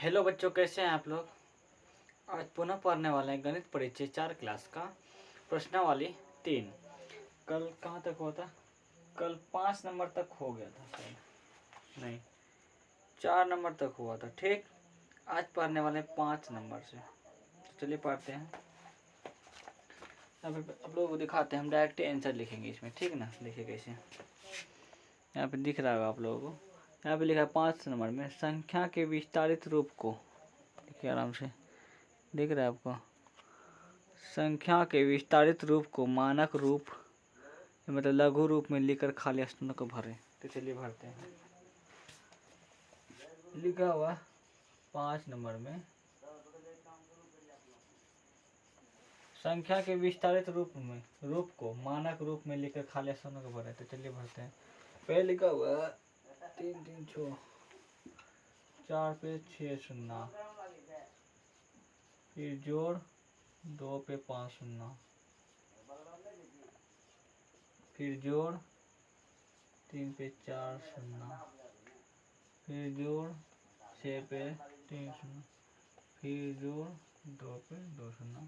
Hello बच्चों, कैसे हैं आप लोग। आज पुनः पढ़ने वाले हैं गणित परिचय 4 क्लास का प्रश्नावली 3। कल कहाँ तक हुआ था? कल 5 नंबर तक हो गया था शायद, नहीं 4 नंबर तक हुआ था। ठीक, आज पढ़ने वाले हैं 5 नंबर से। तो चलिए पढ़ते हैं। यहाँ पे आप लोगों को दिखाते हैं, हम डायरेक्ट आंसर लिखेंगे इसमें, ठीक ना। देखिए कैसे, यहाँ पे दिख रहा होगा आप लोगों को। यहाँ पे लिखा है 5 नंबर में संख्या के विस्तारित रूप को, देखिए आराम से दिख रहा है आपको। संख्या के विस्तारित रूप को मानक रूप मतलब लघु रूप में लिखकर खाली स्थानों को भरें। तो चलिए भरते हैं। लिखा हुआ 5 नंबर में संख्या के विस्तारित रूप को मानक रूप में लिखकर खाली स्थानों को भरें। तो चलिए भरते हैं। पहले लिखा हुआ 3 3 6 4 पे 6 शून्य, फिर जोड़ 2 पे 5 शून्य, फिर जोड़ 3 पे 4 शून्य, फिर जोड़ 6 पे 3 शून्य, फिर जोड़ 2 पे 2 शून्य,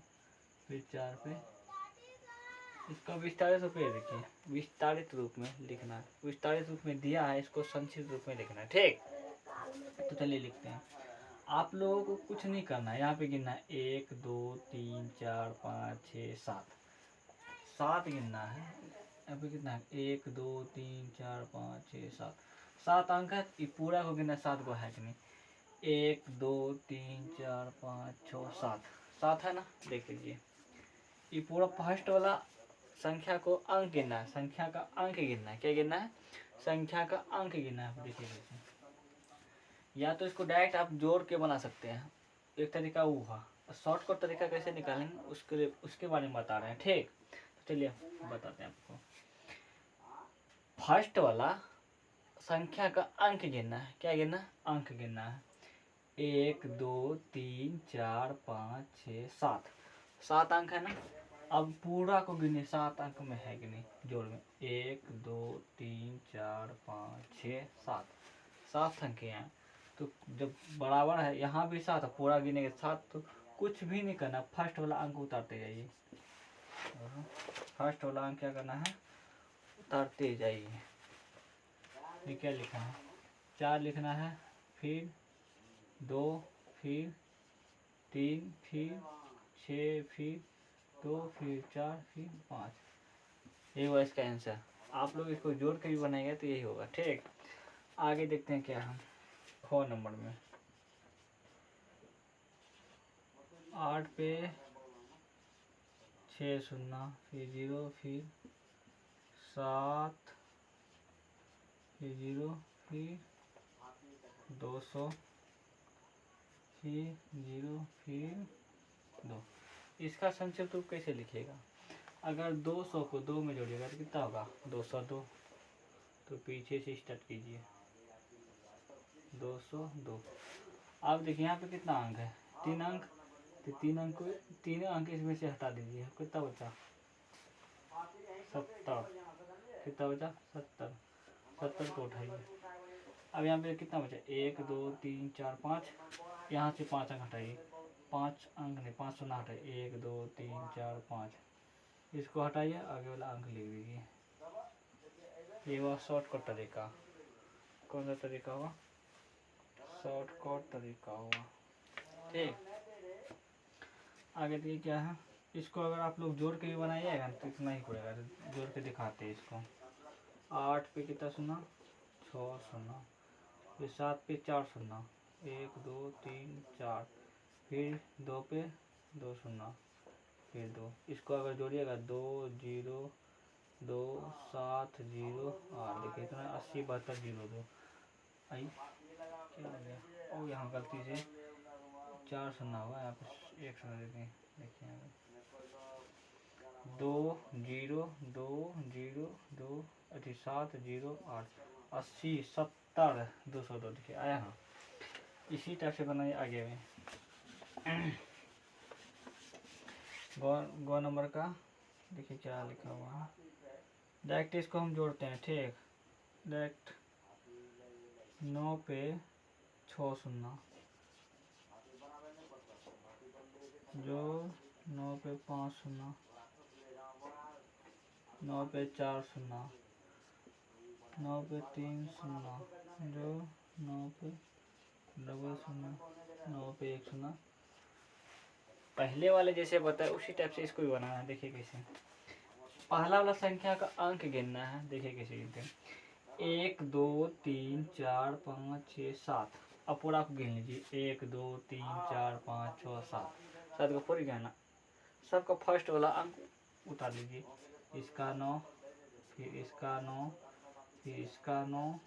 फिर 4 पे। इसका विस्तारित रूप में देखिए, विस्तारित रूप में लिखना है। विस्तारित रूप में दिया है, इसको संक्षिप्त रूप में लिखना है। ठीक, तो चलिए लिखते हैं। आप लोगों को कुछ नहीं करना है, यहाँ पे गिनना है 1 2 3 4 5 6 7, 7 गिनना है। यहाँ पे कितना है 1 2 3 4 5 6 7, 7 अंक है। ये पूरा को गिनना 7 को है कि नहीं। 1 2 3 4 5 6 7, 7 है ना। देख लीजिए, ये पूरा फर्स्ट वाला संख्या को अंक गिनना है। संख्या का अंक गिनना है। क्या गिनना है? संख्या का अंक गिनना है। देखिए कैसे, या तो इसको डायरेक्ट आप जोड़ के बना सकते हैं, एक तरीका वो है। शॉर्टकट तरीका कैसे निकालेंगे उसके लिए, उसके बारे में बता रहे हैं। ठीक, तो चलिए बताते हैं आपको। फर्स्ट वाला संख्या का अंक गिनना है। क्या गिनना है? अंक गिनना है। 1 2 3 4 5 6 7, 7 अंक है ना। अब पूरा को गिने, 7 अंक में है कि नहीं जोड़ में। 1 2 3 4 5 6 7, 7 अंक हैं। तो जब बराबर है, यहाँ भी 7 है, पूरा गिने के 7। तो कुछ भी नहीं करना, फर्स्ट वाला अंक उतारते जाइए। फर्स्ट वाला अंक क्या करना है? उतारते जाइए। ये क्या लिखा है? 4 लिखना है, फिर 2, फिर 3, फिर 6, फिर 2, फिर 4, फिर 5। यही हुआ इसका आंसर। आप लोग इसको जोड़ के भी बनाएंगे तो यही होगा। ठीक, आगे देखते हैं क्या हम 4 नंबर में 8 पे 6 शून्य, फिर 0, फिर 7, फिर 0, फिर 200, फिर 0, फिर 2। इसका संक्षिप्त रूप कैसे लिखेगा? अगर 200 को 2 में जोड़िएगा तो कितना होगा? 202। तो पीछे से स्टार्ट कीजिए, 202। अब देखिए यहाँ पे कितना अंक है? 3 अंक। तो 3 अंक को, 3 अंक इसमें से हटा दीजिए। कितना बचा? 70। कितना बचा? 70। 70 को उठाइए। अब यहाँ पे कितना बचा? 1 2 3 4 5, यहाँ से 5 अंक हटाइए। 5 अंक नहीं, 5 शून्य हटाइए। 1 2 3 4 5, इसको हटाइए, आगे वाला अंक लिख दीजिए। ये हुआ शॉर्टकट तरीका। कौन सा तरीका हुआ? शॉर्टकट तरीका हुआ। ठीक, आगे देखिए क्या है। इसको अगर आप लोग जोड़ के भी बनाइएगा तो इतना ही पड़ेगा। जोड़ के दिखाते हैं इसको। 8 पे कितना शून्य? 6 शून्य, फिर 7 पे 4 शून्य, 1 2 3 4, फिर 2 पे 2 शून्य, फिर 2। इसको अगर जोड़िएगा 2 0 2 7 0 8, देखिए इतना 80 72 0 2। आई क्या हो गया? ओ यहाँ गलती से 4 शून्य हुआ, यहाँ पे 1 शून्य देते हैं। देखिए यहाँ पे 2 0 2 0 2 अच्छी 7 0 8, 80 70 202। देखिए आया। हाँ, इसी टाइप से बनाइए आगे में। गौ नंबर का देखिए क्या लिखा हुआ है। डायरेक्ट इसको हम जोड़ते हैं। ठीक, डायरेक्ट 9 पे 6 शून्य, जोड़ 9 पे 5 शून्य, 9 पे 4 शून्य, 9 पे 3 शून्य, जोड़ 9 पे डबल शून्य, 9 पे 1 शून्य। पहले वाले जैसे बताए उसी टाइप से इसको भी बनाना है। देखिए कैसे, पहला वाला संख्या का अंक गिनना है। देखिए कैसे गिनते हैं, 1 2 3 4 5 6 7। अब पूरा आप गिन लीजिए, 1 2 3 4 5 6 7, 7 को पूरी गिनना। सबका फर्स्ट वाला अंक उतार लीजिए, इसका 9, फिर इसका 9, फिर इसका 9,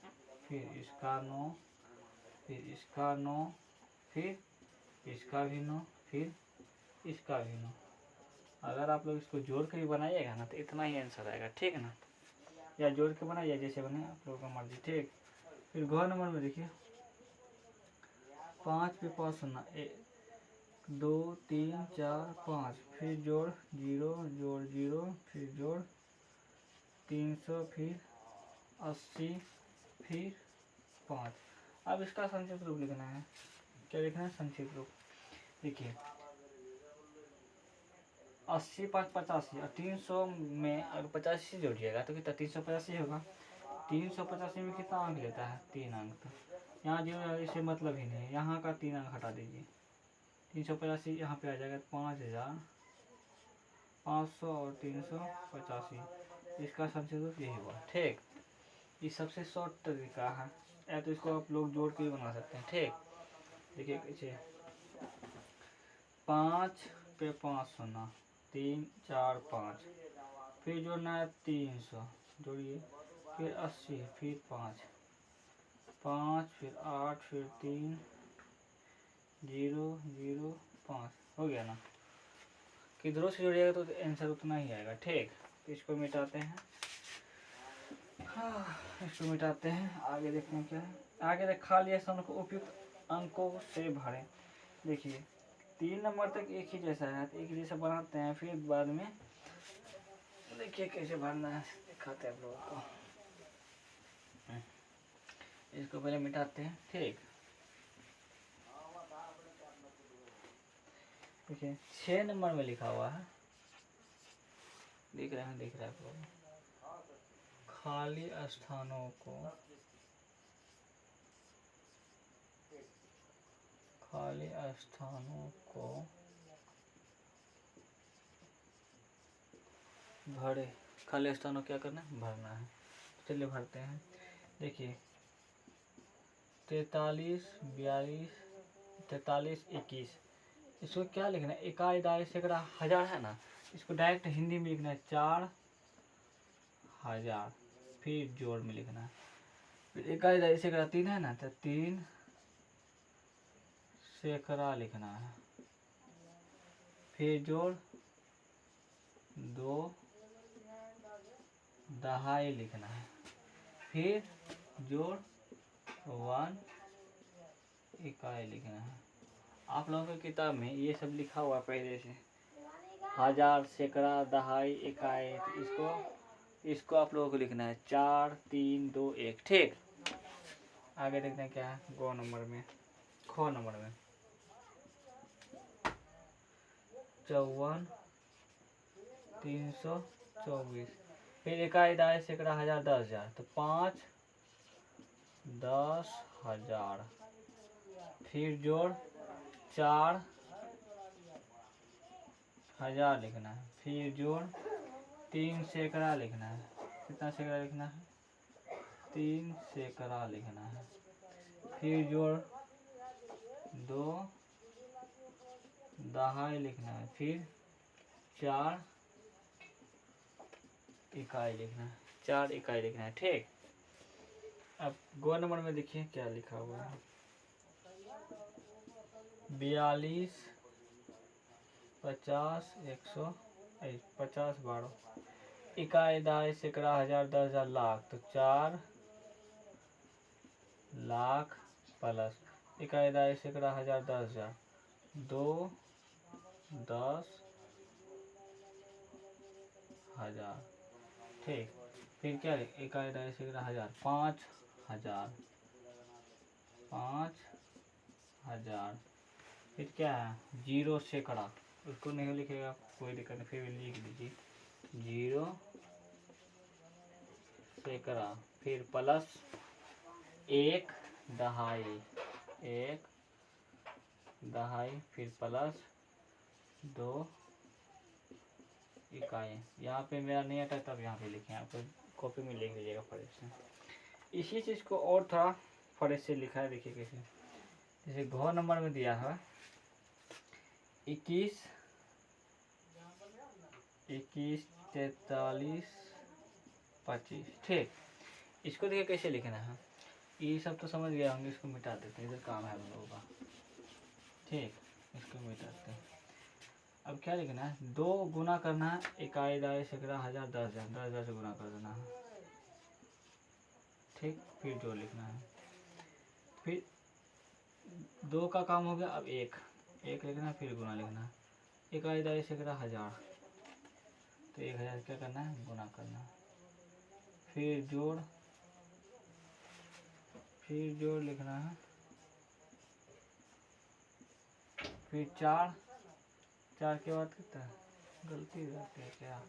फिर इसका 9, फिर इसका 9, फिर इसका भी 9, फिर इसका भी 9। अगर आप लोग इसको जोड़ के भी बनाइएगा ना तो इतना ही आंसर आएगा, ठीक है ना। या जोड़ के बनाइए, जैसे बने आप लोगों का मर्जी, ठीक। फिर घ नंबर में देखिए, 5 पे 5 शून्य, 1 2 3 4 5, फिर जोड़ 0 जोड़ 0, फिर जोड़ 300, फिर 80, फिर 5। अब इसका संक्षिप्त रूप लिखना है। क्या लिखना है? संक्षिप्त रूप। देखिए 80 5 85 और 300 में अगर 85 जोड़िएगा तो कितना 385 होगा। 385 में कितना अंक लेता है? 3 अंक। तो यहाँ जो इसे मतलब ही नहीं है, यहाँ का 3 अंक हटा दीजिए। 385 यहाँ पे आ जाएगा 5500 और 385। इसका संक्षिप्त रूप यही हुआ, ठीक। ये सबसे शॉर्ट तरीका है, या तो इसको आप लोग जोड़ के भी बना सकते हैं, ठीक। देखिए कैसे, 5 पे 5 शून्य, 3 4 5, फिर जोड़ना है 300, जोड़िए, फिर 80, फिर 5 5, फिर 8, फिर 3 0 0 5। हो गया ना। किधरों से जोड़िएगा तो आंसर उतना ही आएगा, ठीक। तो इसको मिटाते हैं, हाँ इसको मिटाते हैं। आगे देखते हैं क्या है। आगे देख, खाली स्थानों को उपयुक्त अंकों से भरें। देखिए 3 नंबर तक एक ही जैसा है, तो एक ही जैसा बनाते हैं, फिर बाद में देखिए कैसे भरना है, दिखाते हैं आप लोगों को। इसको पहले मिटाते हैं, ठीक। देखिए 6 नंबर में लिखा हुआ है, दिख रहा है आप लोग, खाली स्थानों को भरे। खाली स्थानों क्या करना है? भरना है। चलिए भरते हैं। देखिए 43 42 43 21, इसको क्या लिखना है? इकाई दाई सैकड़ा हजार है ना, इसको डायरेक्ट हिंदी में लिखना है 4000, फिर जोड़ में लिखना है। फिर इकाई दाई सैकड़ा 3 है ना, तो 3 सैकड़ा लिखना है, फिर जोड़ 2 दहाई लिखना है, फिर जोड़ 1 इकाई लिखना है। आप लोगों की किताब में ये सब लिखा हुआ पहले से, हजार सैकड़ा दहाई इकाई। तो इसको आप लोगों को लिखना है 4 3 2 1, ठीक। आगे देखते हैं क्या है। ख नंबर में 54 324, फिर इकाई दाई सैकड़ा हजार 10,000, तो 5 10,000, फिर जोड़ 4,000 लिखना है, फिर जोड़ 3 सैकड़ा लिखना है। कितना सैकड़ा लिखना है? 3 सैकड़ा लिखना है, फिर जोड़ 2 दहाई लिखना है, फिर 4 इकाई लिखना है, 4 इकाई लिखना है, ठीक। अब ग नंबर में देखिए क्या लिखा हुआ है, 42 50 100 50 12, इकाई दाई सैकड़ा हजार 10,000 लाख, तो 4 लाख प्लस इकाई दाई सैकड़ा हजार 10,000, 2 10,000, ठीक। फिर क्या है? इकाई दाई सैकड़ा हजार 5,000, फिर क्या है? 0 सैकड़ा उसको नहीं लिखेगा कोई दिक्कत नहीं, फिर भी लिख दीजिए 0 सैकड़ा, फिर प्लस 1 दहाई, 1 दहाई, फिर प्लस 2 इकाई। यहाँ पे मेरा नहीं आता तब यहाँ पे लिखें, आप कॉपी में लिख लीजिएगा फर्क से। इसी चीज़ को और थोड़ा फर्क से लिखा है, देखिए कैसे। जैसे घ नंबर में दिया है 21 21 43 25, ठीक। इसको देखिए कैसे लिखना है, ये सब तो समझ गया होंगे, इसको मिटा देते हैं, इधर काम है हम लोगों का, ठीक। इसको मिटाते हैं। अब क्या लिखना है, 2 गुना करना है, इकाई दाई सैकड़ा हजार 10,000, 10,000 से गुना कर देना है, ठीक। फिर जो लिखना है, फिर 2 का काम हो गया। अब 1 लिखना है, फिर गुना लिखना है, इकाई दाई सैकड़ा हजार, तो 1000 क्या करना है, गुना करना है, फिर जोड़ लिखना है, फिर 4 के बाद कितना गलती रहती है क्या,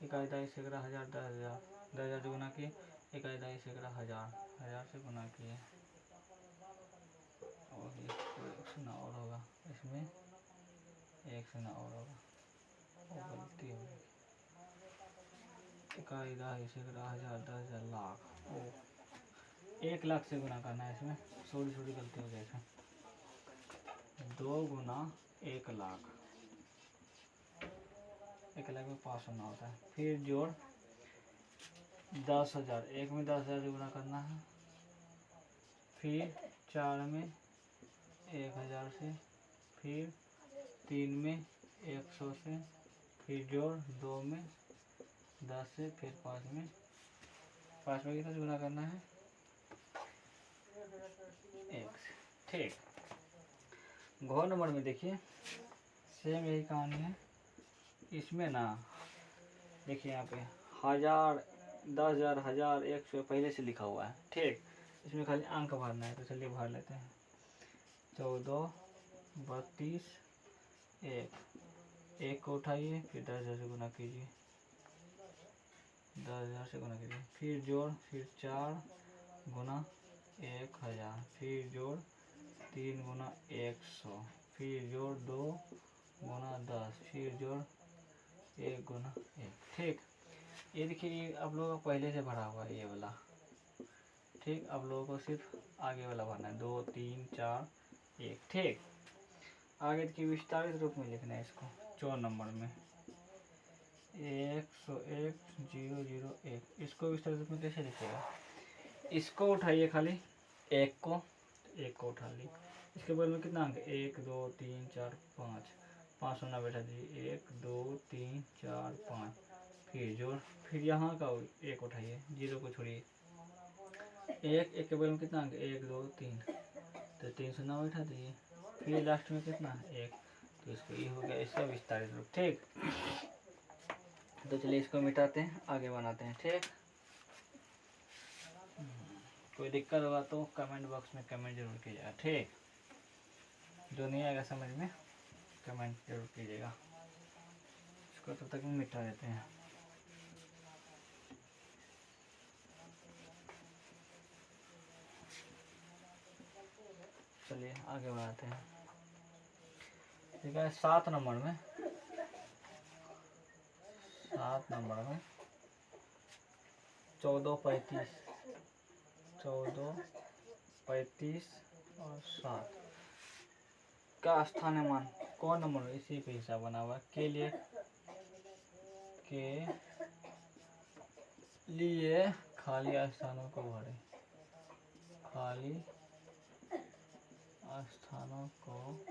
इकाई दाई सैकड़ा हजार 10,000, 10,000 से गुना किए, इकाई दाई सैकड़ा हजार, 1000 से गुना किए। और ये 1 शून्य और होगा इसमें, 1 शून्य और होगा, वो गलती होगी, इकाई दाई सैकड़ा हजार 10,000 लाख, ओ 1 लाख से गुना करना है इसमें, छोटी गलती हो जाएगी। 2 गुना 1 लाख, 1 लाख में 5 शून्य होता है, फिर जोड़ 10,000, 1 में 10,000 से गुना करना है, फिर 4 में 1,000 से, फिर 3 में 100 से, फिर जोड़ 2 में 10 से, फिर 5 में कितना से गुना करना है, 1 से, ठीक। घ नंबर में देखिए सेम यही कहानी है। इसमें ना देखिए यहाँ पे 1000, 10,000, 1000, 100 पहले से लिखा हुआ है, ठीक। इसमें खाली अंक भरना है, तो चलिए भर लेते हैं। 14 32 1 को उठाइए, फिर 10,000 से गुना कीजिए, 10,000 से गुना कीजिए, फिर जोड़, फिर 4 गुना 1,000, फिर जोड़ 3 गुना 100, फिर जोड़ 2 गुना 10, फिर जोड़ 1 गुना 1, ठीक। ये देखिए, ये आप लोगों का पहले से भरा हुआ है ये वाला, ठीक। आप लोगों को सिर्फ आगे वाला भरना है, 2 3 4 1, ठीक। आगे की विस्तारित रूप में लिखना है इसको 4 नंबर में 101,001, इसको विस्तारित रूप में कैसे लिखेगा, इसको उठाइए खाली 1 को उठा ली, इसके बाद में कितना अंक 1 2 3 4 5 शून्य बैठा दीजिए, 1 2 3 4 5, फिर जोड़, फिर यहाँ का 1 उठाइए, 0 को छोड़िए, 1 के बगल में कितना अंक 1 2 3, तो 3 शून्य बैठा दीजिए, फिर लास्ट में कितना 1, तो इसको ये हो गया इसका विस्तारित रूप, ठीक। तो चलिए इसको मिटाते हैं, आगे बनाते हैं, ठीक। कोई दिक्कत होगा तो कमेंट बॉक्स में कमेंट जरूर कीजिएगा, ठीक। जो नहीं आएगा समझ में कमेंट जरूर कीजिएगा। इसको तब तक मिटा देते हैं। चलिए आगे बढ़ाते हैं। ठीक है, 7 नंबर में 14 35 और 7 का स्थानीय मान कौन नंबर में, इसी पे हिसाब बना हुआ है। के लिए खाली स्थानों को भरें, खाली स्थानों को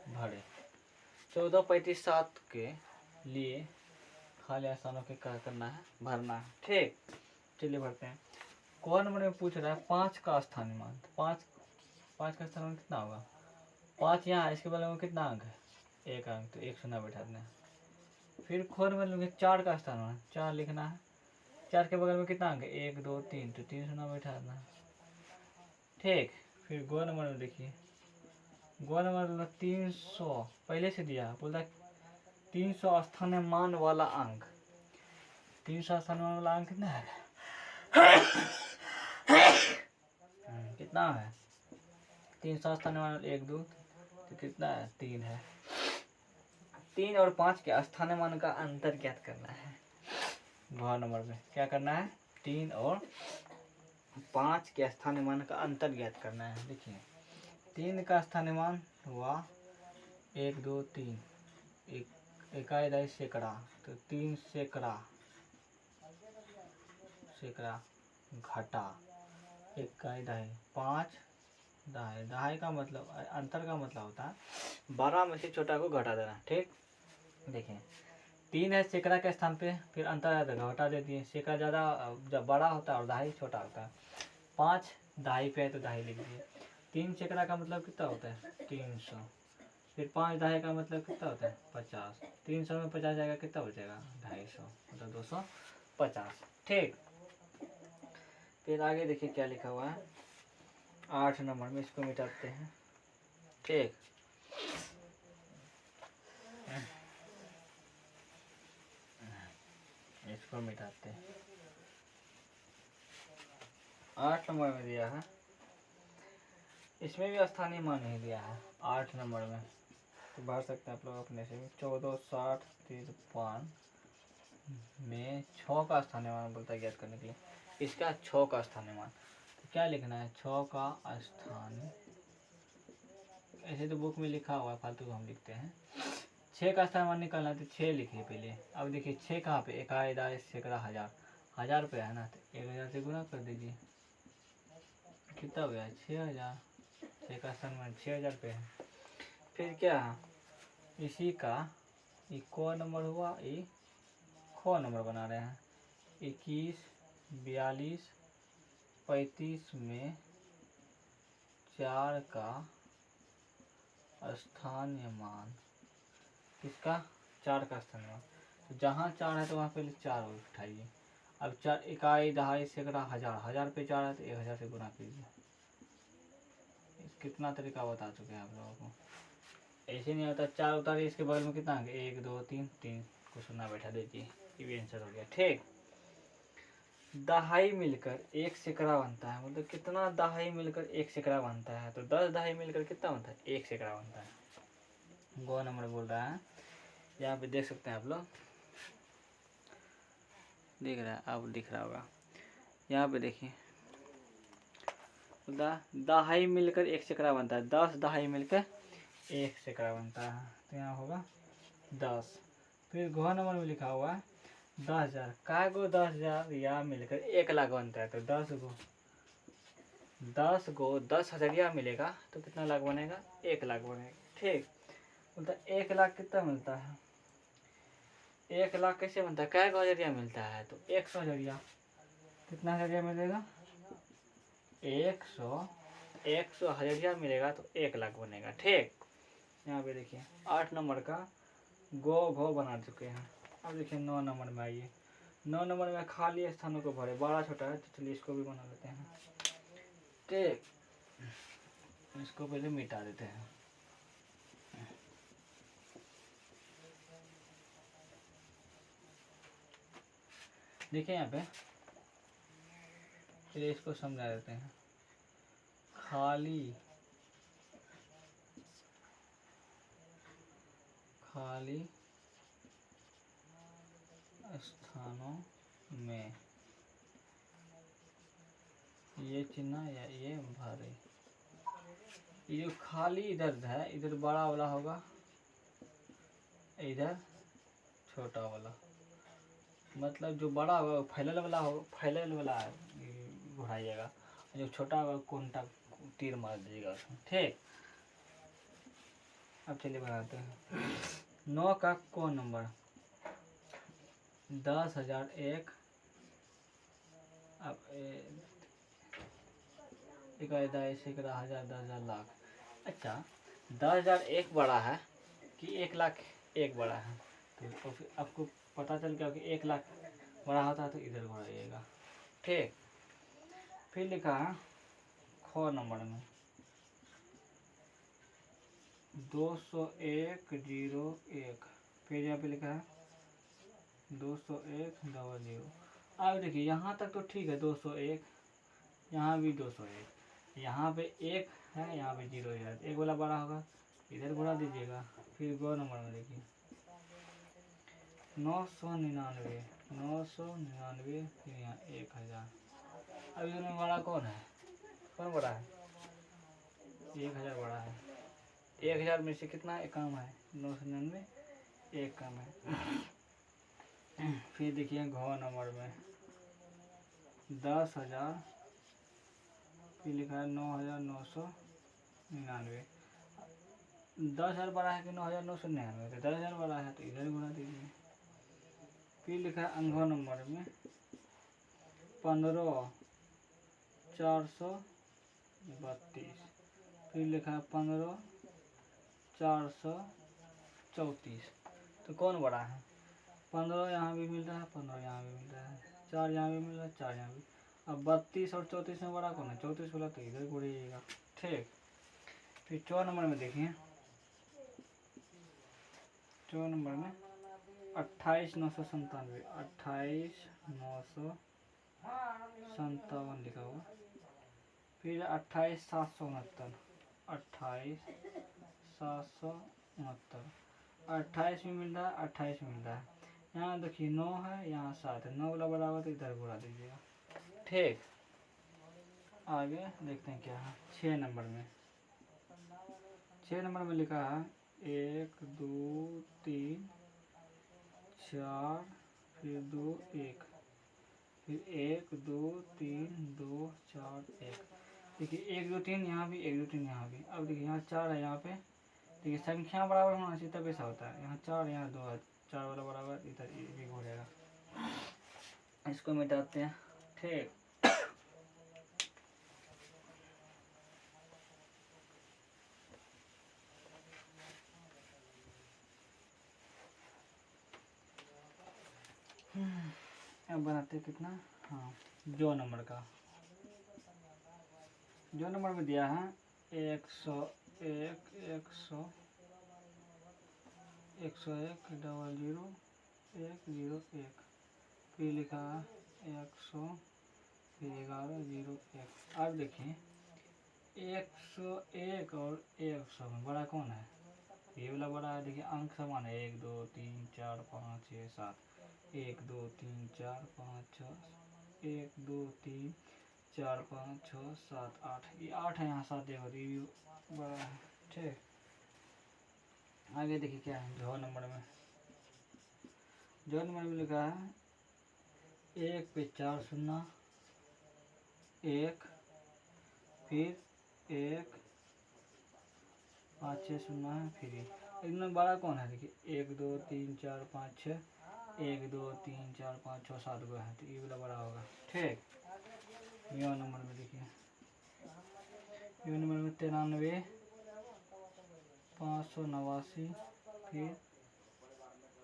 भरें। 14 35 7 के लिए खाली स्थानों के क्या करना है, भरना है, ठीक। चलिए भरते हैं। कौन नंबर में पूछ रहा है 5 का स्थानीय मान, तो 5 का स्थानीय मान कितना होगा, 5 यहाँ, इसके बगल में कितना अंक है, 1 अंक, तो 1 शून्य बैठा देना है। फिर खोर में लोगे 4 का स्थान है, 4 लिखना है, 4 के बगल में कितना अंक है, 1 2 3, तो 3 शून्य बैठा देना है, ठीक। फिर गो नंबर में देखिए गो नंबर बोला 300 पहले से दिया, बोला 300 स्थानमान वाला अंक। 300 स्थानमान वाला अंक कितना है? कितना है? 300 स्थानमान 1 2 तो कितना है? 3 है। 3 और 5 के स्थानमान का अंतर ज्ञात करना है। घ नंबर में क्या करना है? 3 और 5 के स्थानमान का अंतर ज्ञात करना है। देखिए 3 का स्थानमान हुआ 1 2 3, इकाई दहाई सैकड़ा, तो 3 सैकड़ा घटा इकाई दहाई, 5 दहाई। दहाई का मतलब अंतर का मतलब होता है 12 में से छोटा को घटा देना। ठीक, देखिए 3 है सैकड़ा के स्थान पे, फिर अंतर आता है घटा दे दिए। सैकड़ा ज़्यादा जब बड़ा होता है और दहाई छोटा होता है। 5 दहाई पे है तो दहाई लिख दिए। 3 सैकड़ा का मतलब कितना होता है? 300। फिर 5 दहाई का मतलब कितना होता है? 50। 300 में 50 जाएगा, कितना बचेगा? 250, मतलब 250। ठीक, फिर आगे देखिए क्या लिखा हुआ है 8 नंबर में, इसको मिटाते हैं। ठीक, इसको मिटाते हैं। 8 नंबर में दिया है, इसमें भी स्थानीय मान नहीं दिया है। 8 नंबर में तो भर सकते हैं आप लोग अपने से। 14 60 53 में 6 का स्थानीय मान बोलता है ज्ञात करने के लिए। इसका 6 का स्थानीय मान तो क्या लिखना है? 6 का स्थानीय, ऐसे तो बुक में लिखा हुआ है, फालतू को हम लिखते हैं। 6 का स्थानीय मान निकालना है तो 6 लिखिए पहले। अब देखिए 6 कहाँ पे? इकाई दहाई सैकड़ा हजार, 1000 पे है ना, तो 1000 से गुना कर दीजिए। कितना हो गया? 6000। 6 का स्थानीय मान 6000 पे है। फिर क्या है? इसी का ये को नंबर हुआ, ये खो नंबर बना रहे हैं। 21 42 35 में 4 का स्थानीय मान। किसका? 4 का स्थानीय मान। तो जहाँ 4 है तो वहाँ पहले 4 उठाइए। अब 4 इकाई दहाई सैकड़ा हजार, 1000 पे 4 है तो 1000 से गुना कीजिए। कितना तरीका बता चुके हैं आप लोगों को। ऐसे नहीं होता, 4 उतारिए, इसके बगल में कितना है? 1 2 3 3 को शून्य बैठा दीजिए, ये भी आंसर हो गया। ठीक, दहाई मिलकर 1 सैकड़ा बनता है, मतलब कितना दहाई मिलकर 1 सैकड़ा बनता है? तो 10 दहाई मिलकर कितना बनता है? 1 सैकड़ा बनता है। गो नंबर बोल रहा है, यहाँ पे देख सकते हैं आप लोग, दिख रहा है? अब दिख रहा होगा, यहाँ पे देखिए दहाई मिलकर 1 सैकड़ा बनता है। 10 दहाई मिलकर 1 सैकड़ा बनता है, तो यहाँ होगा 10। फिर घ नंबर में लिखा हुआ है 10,000। काय गो 10,000 या मिलकर 1 लाख बनता है, तो 10 गो 10,000 मिलेगा तो कितना लाख बनेगा? 1 लाख बनेगा। ठीक, बोलता 1 लाख कितना मिलता है? 1 लाख कैसे बनता है? काय गो हज़ारिया मिलता है, तो 100 हज़ारिया। कितना हज़ारिया मिलेगा? 100 हज़ारिया मिलेगा तो 1 लाख बनेगा। ठीक, यहाँ पे देखिए 8 नंबर का गो घो बना चुके हैं। अब देखिए 9 नंबर में आइए। 9 नंबर में खाली स्थानों को भरे, बड़ा छोटा है तो चलिए इसको भी बना लेते हैं। ठीक, इसको पहले मिटा देते हैं। देखिए यहाँ पे चलिए इसको समझा देते हैं। खाली स्थानों में ये चिन्ह या ये भरे। ये जो खाली इधर है, इधर बड़ा वाला होगा, इधर छोटा वाला, मतलब जो बड़ा होगा फैलल वाला हो, फैलल वाला घुराइएगा, जो छोटा होगा कोनटा तीर मार दीजिएगा उसमें। ठीक, अब चलिए बनाते हैं। 9 का कौन नंबर? 10,001। अब इकाई दहाई सैकड़ा हजार 10,000 लाख। अच्छा, 10,001 बड़ा है कि 1 लाख 1 बड़ा है? तो फिर आपको पता चल गया कि 1 लाख बड़ा होता है तो इधर बढ़ाइएगा। ठीक, फिर लिखा है खो नंबर में 201.01। फिर यहाँ पे लिखा है 201.00। अब देखिए यहाँ तक तो ठीक है 201, यहाँ भी 201, यहाँ पे एक है, यहाँ पे 0 है, एक वाला बड़ा होगा, इधर घुरा दीजिएगा। फिर गौ नंबर में देखिए 999, 999, फिर यहाँ 1000। अब इसमें बड़ा कौन है, कौन बड़ा है? 1000 बड़ा है। 1000 में से कितना एक कम है? 999, एक कम है। फिर देखिए घ नंबर में 10,000, फिर लिखा है 9,999। 10,000 बड़ा है कि 9,999? तो 10,000 बड़ा है तो इधर घुरा दीजिए। फिर लिखा है अंघ नंबर में 15,432। फिर लिखा है 15,434। तो कौन बड़ा है? 15 यहाँ भी मिल रहा है, 15 यहाँ भी मिल रहा है, 4 यहाँ भी मिल रहा है, 4 यहाँ भी। अब 32 और 34 में बड़ा कौन है? 34 वाला तो इधर घुराइएगा। ठीक। फिर 4 नंबर में देखिए, 4 नंबर में 28,997, 28,957 लिखा हुआ। फिर 28,769, 28,769। 28 में मिल रहा है, 28 में मिल रहा है। यहाँ देखिए 9 है, यहाँ 7 है, 9 वाला बराबर तो इधर घुरा दीजिएगा। ठीक। आगे देखते हैं क्या है 6 नंबर में। 6 नंबर में लिखा है 1 2 3 4, फिर 2 1, फिर 1 2 3 2 4 1। देखिए 1 2 3 यहाँ भी, 1 2 3 यहाँ भी। अब देखिए यहाँ 4 है, यहाँ पे देखिए संख्या बराबर होना चाहिए तब ऐसा होता है। यहाँ 4, यहाँ 2 है, 4 वाला बराबर, इधर भी हो जाएगा। इसको मिटाते हैं। ठीक। अब बनाते हैं कितना, हाँ जो नंबर का, जो नंबर में दिया है 101, 101.00.101। फिर लिखा है 100, फिर 11.01। अब देखिए 101 और 100 में बड़ा कौन है? ये वाला बड़ा है। देखिए अंक समान है, 1 2 3 4 5 6 7, 1 2 3 4 5 6, 1 2 3 4 5 6 7 8, ये 8 है, यहाँ 7 देखो ये भी बड़ा है। ठीक। आगे देखिए क्या है जो नंबर में, जो नंबर में लिखा है 1 पे 4 शून्य, 1, फिर 1 5 6 शून्य है, फिर इनमें बड़ा कौन है? देखिए 1 2 3 4 5 6, 1 2 3 4 5 6 7 गो है, तो ये वाला बड़ा होगा। ठीक। यो नंबर में देखिए, यो नंबर में 93,589, फिर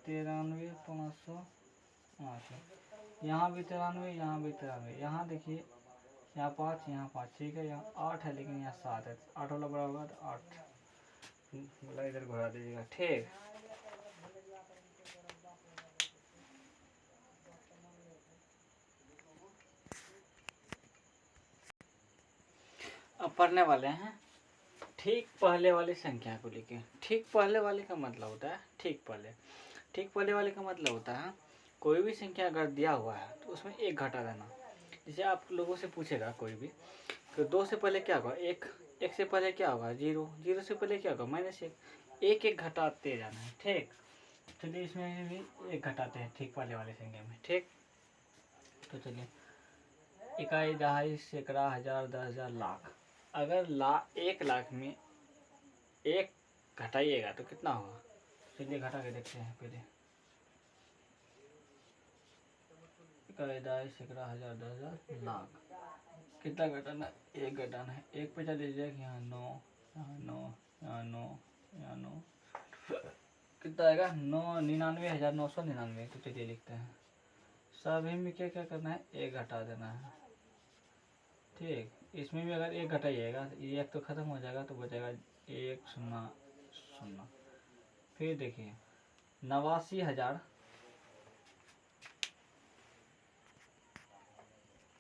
93,589। यहाँ भी 93, यहाँ भी 93, यहाँ देखिए यहाँ 5, यहाँ 5, ठीक है, यहाँ 8 है, लेकिन यहाँ 7 है, 8 वाला बड़ा होगा तो 8 वाला इधर घुरा दीजिएगा। ठीक। अब पढ़ने वाले हैं ठीक पहले वाली संख्या को लेके। ठीक पहले वाले का मतलब होता है, ठीक पहले, ठीक पहले वाले का मतलब होता है कोई भी संख्या अगर दिया हुआ है तो उसमें एक घटा देना। जैसे आप लोगों से पूछेगा कोई भी तो 2 से पहले क्या होगा? 1, 1 से पहले क्या होगा? 0, 0 से पहले क्या होगा? -1, एक एक घटाते जाना है। ठीक। चलिए इसमें भी एक घटाते हैं ठीक पहले वाले संख्या में। ठीक। तो चलिए इकाई, दहाई, सैकड़ा, हजार, 10,000, लाख। अगर 1 लाख में एक घटाइएगा तो कितना होगा? चलिए घटा के देखते हैं पहले। इकाई, दहाई, सैकड़ा, हजार, 10,000, लाख। कितना घटाना? 1 घटाना है। 1 पे चलिए जाए यहाँ 9, यहाँ 9, यहाँ 9, यहाँ 9, कितना आएगा? 99,999। तो चलिए लिखते हैं। सभी में क्या क्या करना है? 1 घटा देना है। ठीक। इसमें भी अगर 1 घटाइएगा तो ये 1 तो खत्म हो जाएगा, तो बचेगा 1 0 शून्य। फिर देखिए 89,000